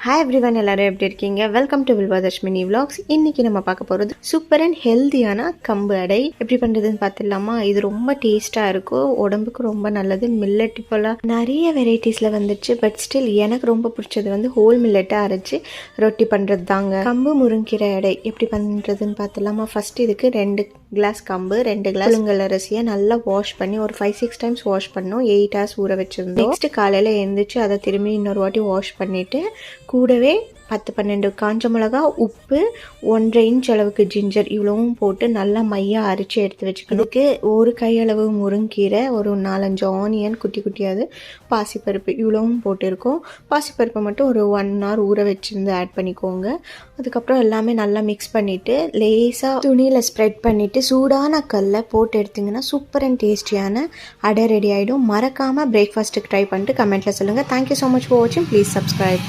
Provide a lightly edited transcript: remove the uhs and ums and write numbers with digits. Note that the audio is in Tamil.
ஹாய் எவ்ரிவன், எல்லாரும் எப்படி இருக்கீங்க? Welcome to Vilvadharshini vlogs. இன்னைக்கு நம்ம பார்க்க போகிறது சூப்பர் அண்ட் ஹெல்த்தியான கம்பு அடை எப்படி பண்ணுறதுன்னு பார்த்துடலாமா? இது ரொம்ப டேஸ்ட்டாக இருக்கும், உடம்புக்கு ரொம்ப நல்லது. மில்லட் இப்போலாம் நிறைய வெரைட்டிஸில் வந்துச்சு, பட் ஸ்டில் எனக்கு ரொம்ப பிடிச்சது வந்து ஹோல் மில்லட்டை அரைச்சி ரொட்டி பண்ணுறது தாங்க. கம்பு முருங்கீரை அடை எப்படி பண்ணுறதுன்னு பார்த்துடலாமா? ஃபர்ஸ்ட் இதுக்கு 2 கிளாஸ் கம்பு, 2 கிளாஸ் புழுங்கல் அரிசியை நல்லா வாஷ் பண்ணி ஒரு 5-6 டைம்ஸ் வாஷ் பண்ணோம். 8 hours ஊற வச்சுருந்தோம். நெக்ஸ்ட் காலையில் எழுந்திரிச்சு அதை திரும்பி இன்னொரு வாட்டி வாஷ் பண்ணிவிட்டு கூடவே 10-12 காஞ்ச மிளகா, உப்பு, 1.5 inch அளவுக்கு ஜிஞ்சர் இவ்வளவும் போட்டு நல்லா மையாக அரைச்சி எடுத்து வச்சுக்கணும். இதுக்கு ஒரு கையளவு முருங்கீரை, ஒரு 4-5 ஆனியன் குட்டி குட்டியாவது, பாசிப்பருப்பு இவ்வளவும் போட்டிருக்கோம். பாசிப்பருப்பை மட்டும் ஒரு 1 hour ஊற வச்சுருந்து ஆட் பண்ணிக்கோங்க. அதுக்கப்புறம் எல்லாமே நல்லா மிக்ஸ் பண்ணிவிட்டு லேசாக துணியில் ஸ்ப்ரெட் பண்ணிவிட்டு சூடான கல்லை போட்டு எடுத்திங்கன்னா சூப்பர் அண்ட் டேஸ்டியான அடை ரெடி ஆகிடும். மறக்காமல் பிரேக்ஃபாஸ்ட்டுக்கு ட்ரை பண்ணிட்டு கமெண்ட்டில் சொல்லுங்கள். தேங்க்யூ ஸோ மச் ஃபார் வாட்சிங். Please subscribe.